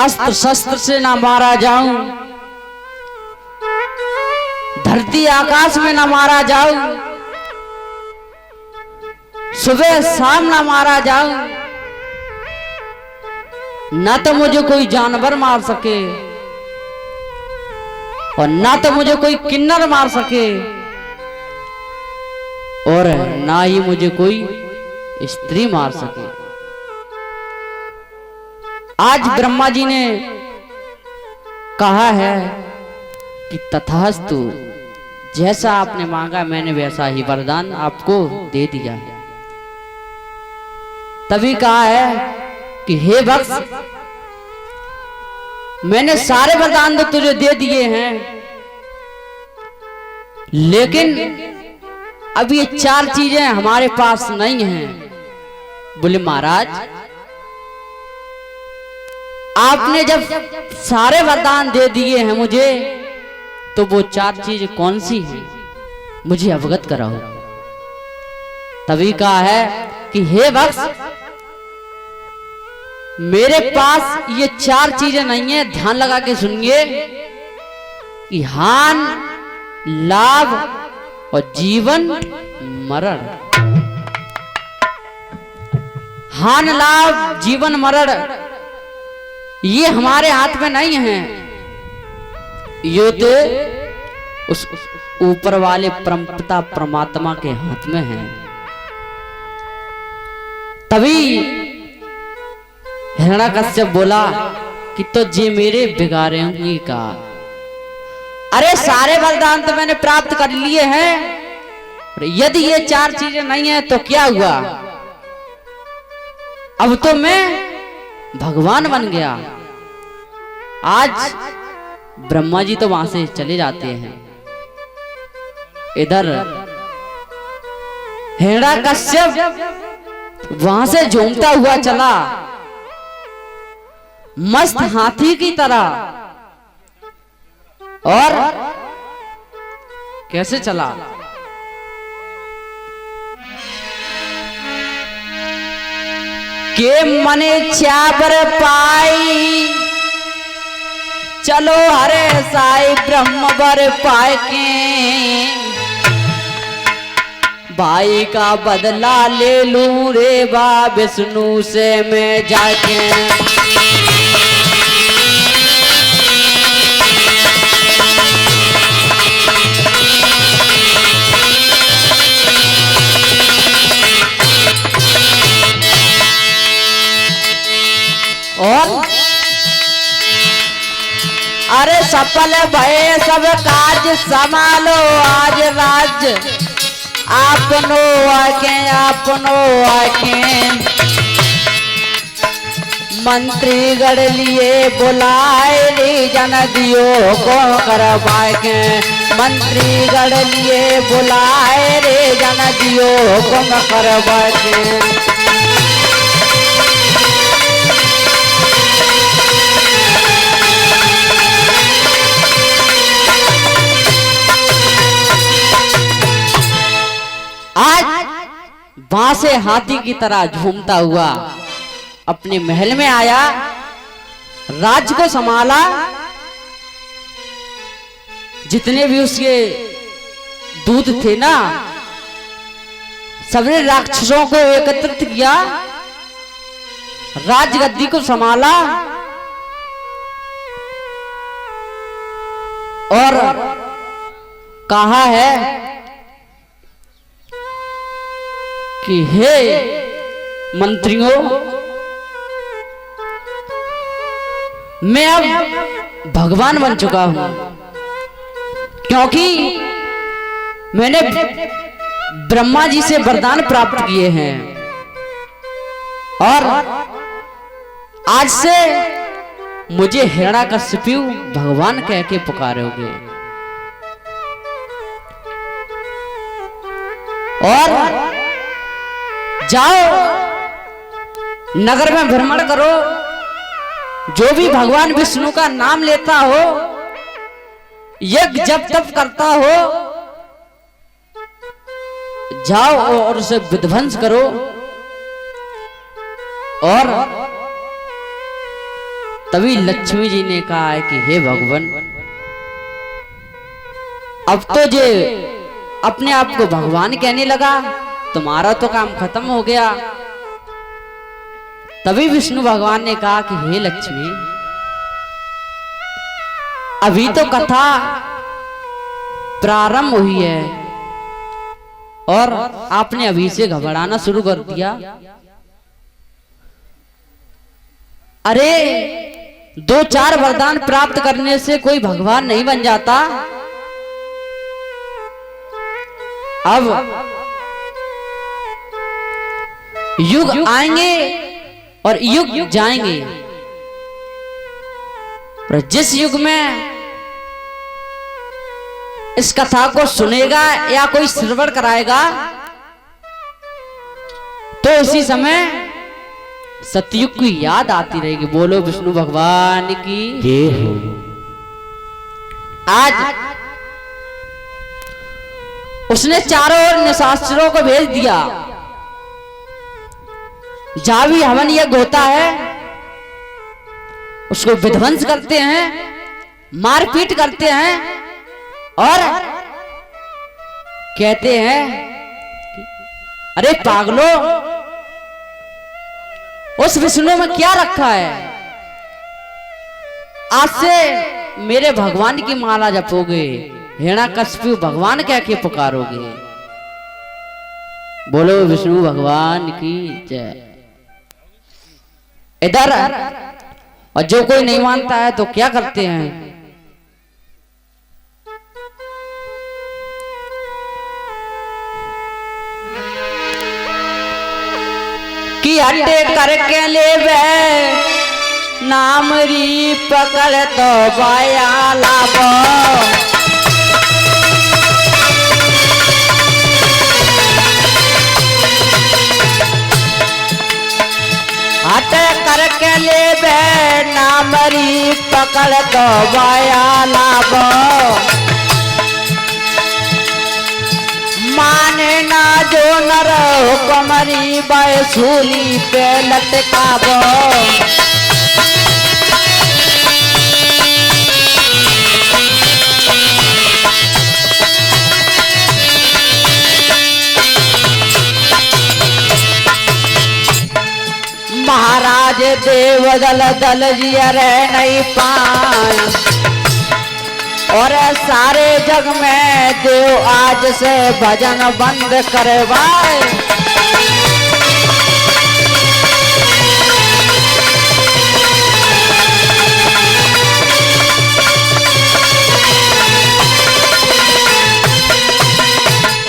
अस्त्र शस्त्र से ना मारा जाऊं, धरती आकाश में ना मारा जाऊं, सुबह शाम ना मारा जाऊं, ना तो मुझे कोई जानवर मार सके और ना तो मुझे कोई किन्नर मार सके और ना ही मुझे कोई स्त्री मार सके। आज ब्रह्मा जी ने कहा है कि तथास्तु, जैसा आपने मांगा मैंने वैसा ही वरदान आपको दे दिया है। तभी कहा है कि हे भक्त, मैंने सारे वरदान तो तुझे दे दिए हैं, लेकिन अब ये 4 चीजें हमारे पास नहीं हैं। बोले महाराज, आपने जब सारे वरदान दे दिए हैं मुझे, तो वो 4 चीज कौन सी हैं, मुझे अवगत कराओ। तभी कहा है कि हे भक्त, मेरे पास ये 4 चीजें नहीं है। ध्यान लगा के सुनिए कि हान, लाभ और जीवन मरण। हान, लाभ, जीवन, मरण ये हमारे हाथ में नहीं है, ये तो उस ऊपर वाले परमपिता परमात्मा के हाथ में है। तभी हिरण्यकश्यप बोला कि तो जे मेरे बिगाड़ेंगी का। अरे सारे वरदान तो मैंने प्राप्त कर लिए हैं, यदि ये 4 चीजें नहीं है तो क्या हुआ? अब तो मैं भगवान बन गया। आज ब्रह्मा जी तो वहां से चले जाते हैं, इधर हिरण्यकश्यप वहां से झूमता हुआ चला मस्त हाथी की तरह। और कैसे चला? के मने चाबर पाई, चलो हरे साई ब्रह्म बर पाए के, भाई का बदला ले लूं रे बा विष्णु से मैं जाके। और अरे सफल भय सब काज, संभालो आज राज्य आपनो आके, आपनो आके। मंत्री गढ़ लिए बुलाए रे जन दियो को करवाए के, मंत्री गढ़ लिए बुलाए रे जन दियो को करवाए के। आज वहां से हाथी की तरह झूमता हुआ अपने महल में आया, राज्य को संभाला, जितने भी उसके दूत थे ना, सबने राक्षसों को एकत्रित किया, राजगद्दी को संभाला और कहा है कि हे मंत्रियों, मैं अब भगवान बन चुका हूं, क्योंकि मैंने ब्रह्मा जी से वरदान प्राप्त किए हैं और आज से मुझे हिरण्यकश्यपु भगवान कह के पुकारोगे। और जाओ नगर में भ्रमण करो, जो भी भगवान विष्णु का नाम लेता हो, यज्ञ जप तप करता हो, जाओ और उसे विध्वंस करो और तभी लक्ष्मी जी ने कहा है कि हे भगवान, अब तो जे अपने आप को भगवान कहने लगा, तुम्हारा तो काम खत्म हो गया। तभी विष्णु भगवान ने कहा कि हे लक्ष्मी, अभी तो कथा प्रारंभ हुई है और आपने अभी से घबराना शुरू कर दिया। अरे 2-4 वरदान प्राप्त करने से कोई भगवान नहीं बन जाता। अब युग आएंगे और युग जाएंगे, और जिस युग में इस कथा को सुनेगा या कोई श्रवण कराएगा तो उसी समय सतयुग की याद आती रहेगी। बोलो विष्णु भगवान की जय हो। आज उसने चारों ओर निशाचरों को भेज दिया। जहां भी हवन यज्ञ होता है उसको विध्वंस करते हैं, मारपीट करते हैं और कहते हैं अरे पागलों, उस विष्णु में क्या रखा है? आज से मेरे भगवान की माला जपोगे, हिरण्यकश्यप भगवान कह के पुकारोगे। बोलो विष्णु भगवान की जय। इधर और जो कोई नहीं मानता है तो क्या करते हैं, कि हटे करके ले वे नाम री पकड़ तो बाया लाबो। हटे करके ले वे नाम री पकड़ तो बाया लाबो। माने ना जो नर हुक्मरी बैसूली पे लटकाबो। महाराज देव दल दल जिया रह नहीं पाए, और सारे जग में देव आज से भजन बंद करवाए।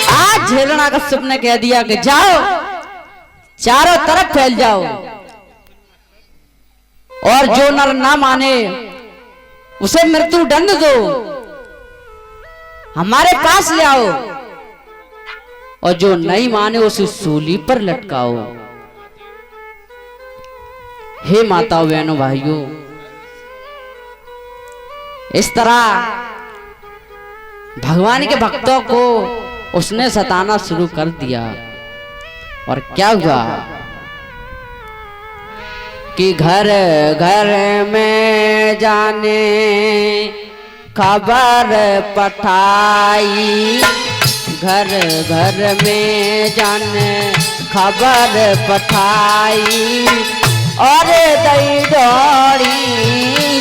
आज हिरण्यकश्यप ने कह दिया कि जाओ, चारों तरफ फैल जाओ, और जो नर ना माने उसे मृत्यु दंड दो, हमारे पास ले आओ, और जो नहीं माने उसे सूली पर लटकाओ। हे माताओं बहनों भाइयों, इस तरह भगवान के भक्तों को उसने सताना शुरू कर दिया। और क्या हुआ कि घर घर में जाने खबर पठाई, घर घर में जाने खबर पठाई, और दई दौड़ी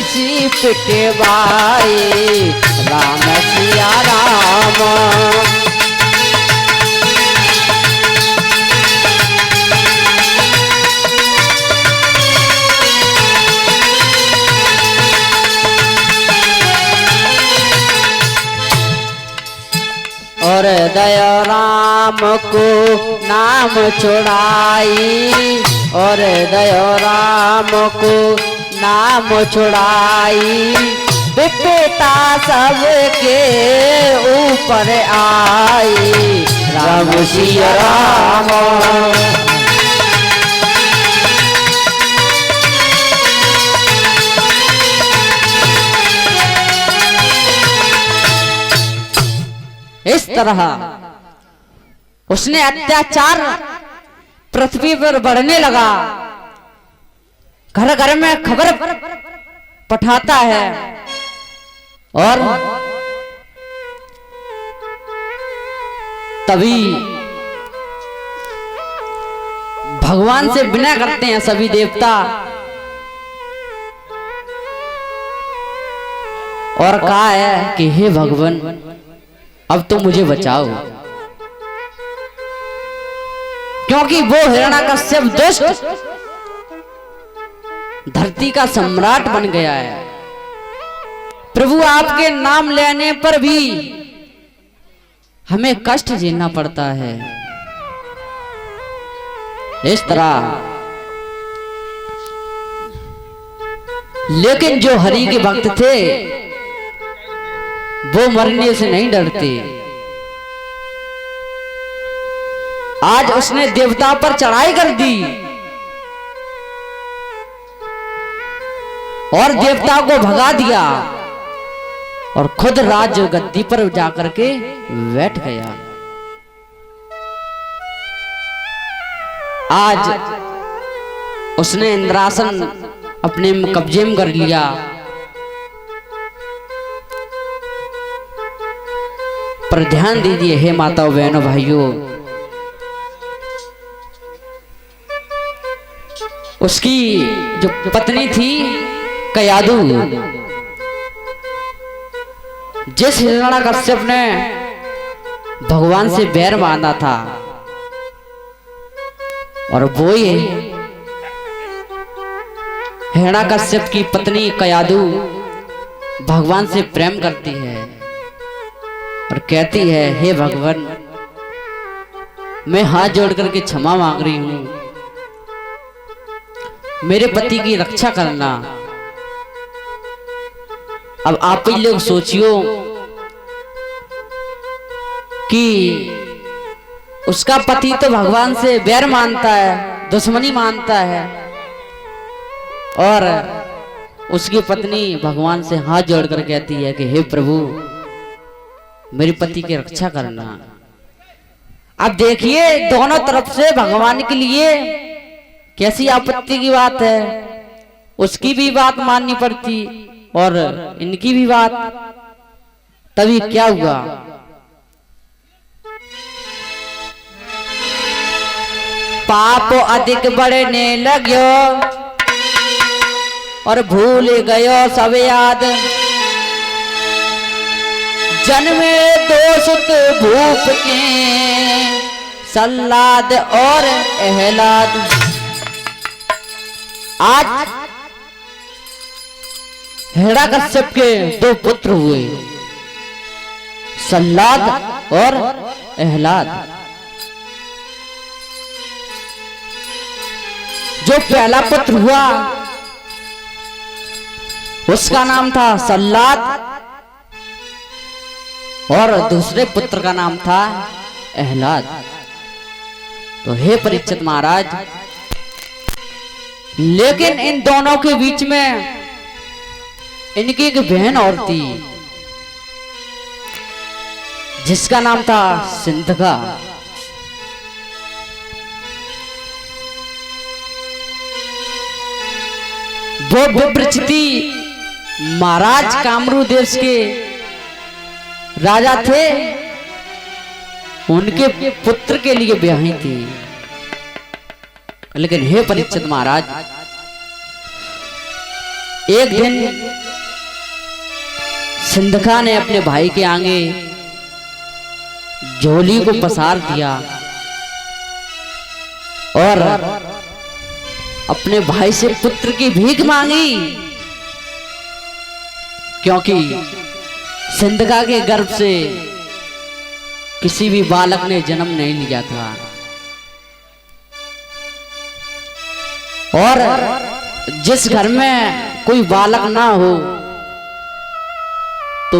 सी पिटवाई। राम सिया राम, और दया राम को नाम छुड़ाई, और दया राम को नाम छुड़ाई। विपदा सबके ऊपर आई। राम सिया राम, इस तरह उसने अत्याचार पृथ्वी पर बढ़ने लगा। घर घर में खबर पठाता है और तभी भगवान से विनय करते हैं सभी देवता और कहा है कि हे भगवान अब तो मुझे बचाओ, क्योंकि वो हिरण्यकश्यप दुष्ट धरती का सम्राट बन गया है। प्रभु आपके नाम लेने पर भी हमें कष्ट झेलना पड़ता है। इस तरह लेकिन जो हरि के भक्त थे वो मरने से नहीं डरते। आज उसने देवता पर चढ़ाई कर दी और देवता को भगा दिया और खुद राज गद्दी पर जाकर के बैठ गया। आज उसने इंद्रासन अपने कब्जे में कर लिया। पर ध्यान दीजिए हे माताओं बहनों भाइयों, उसकी जो पत्नी थी कयादु, जिस हिरण्यकश्यप ने भगवान से बैर माना था और वो ये हिरण्यकश्यप की पत्नी कयादु भगवान से प्रेम करती है और कहती है हे भगवान मैं हाथ जोड़ करके क्षमा मांग रही हूं, मेरे पति की रक्षा करना। अब आप ही लोग सोचियो कि उसका पति तो भगवान से बैर मानता है, दुश्मनी मानता है और उसकी पत्नी भगवान से हाथ जोड़कर कहती है कि हे प्रभु मेरे पति की रक्षा करना। अब देखिए दोनों तरफ से भगवान के लिए कैसी आपत्ति की बात है। उसकी भी बात माननी पड़ती और इनकी भी बात। तभी क्या हुआ, पाप अधिक बढ़ने लग्यो और भूल गयो सब याद, जन्मे दोस्त भूप के सल्लाद और एहलाद। आज हिरण्यकश्यप के दो पुत्र हुए, सल्लाद और एहलाद। जो पहला पुत्र हुआ उसका नाम था सल्लाद और दूसरे पुत्र का नाम था एहलाद। तो हे परीक्षित महाराज, लेकिन इन दोनों के बीच में इनकी एक बहन और थी जिसका नाम था सिंधका। वो विप्रचिति महाराज कामरू देश के राजा थे, उनके पुत्र के लिए ब्याही थी। लेकिन हे परीक्षित महाराज, एक दिन सिंधका ने अपने भाई के आगे झोली को पसार दिया और अपने भाई से पुत्र की भीख मांगी, क्योंकि सिंधका के गर्भ से किसी भी बालक ने जन्म नहीं लिया था और जिस घर में कोई बालक ना हो तो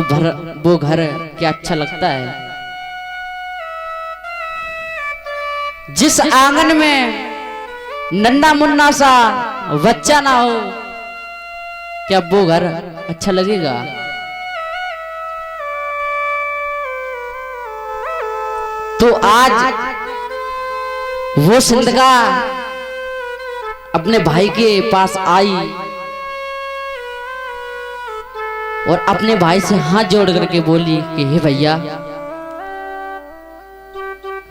वो घर क्या अच्छा लगता है। जिस आंगन में नन्ना मुन्ना सा बच्चा ना हो, क्या वो घर अच्छा लगेगा? तो आज वो सिंधका अपने भाई के पास आई और अपने भाई से हाथ जोड़ करके बोली कि हे भैया,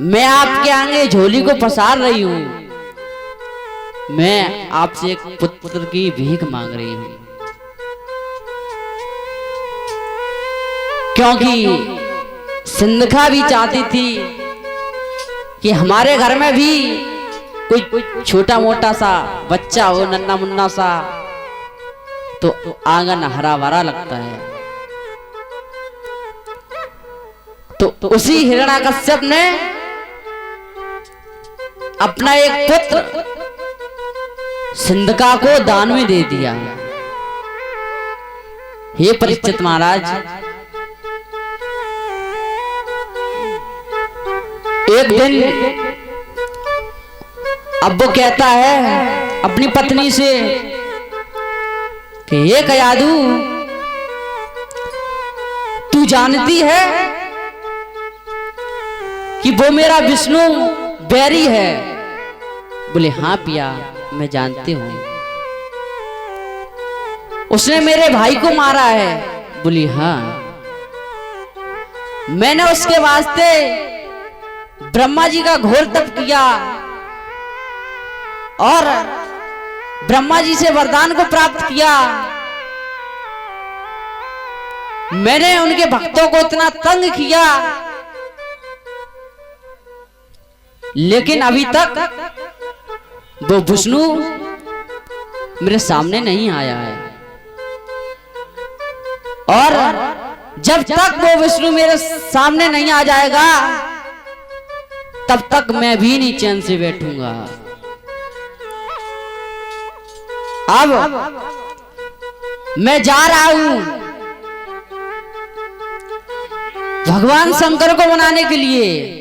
मैं आपके आगे झोली को पसार रही हूं, मैं आपसे एक पुत्र की भीख मांग रही हूं, क्योंकि सिंधका भी चाहती थी कि हमारे घर में भी कोई छोटा मोटा सा बच्चा हो, नन्ना मुन्ना सा, तो आंगन हरा भरा लगता है। तो उसी हिरण्याकश्यप ने अपना एक पुत्र सिंधका को दान में दे दिया। हे परीक्षित महाराज, एक दिन अब वो कहता है अपनी पत्नी से कि ये कयादू, तू जानती है कि वो मेरा विष्णु बैरी है? बोले हाँ पिया, मैं जानती हूं। उसने मेरे भाई को मारा है? बोली हाँ। मैंने उसके वास्ते ब्रह्मा जी का घोर तप किया और ब्रह्मा जी से वरदान को प्राप्त किया। मैंने उनके भक्तों को इतना तंग किया, लेकिन अभी तक वो विष्णु मेरे सामने नहीं आया है, और जब तक वो विष्णु मेरे सामने नहीं आ जाएगा तब तक मैं भी नहीं चैन से बैठूंगा। अब मैं जा रहा हूं भगवान शंकर को मनाने के लिए।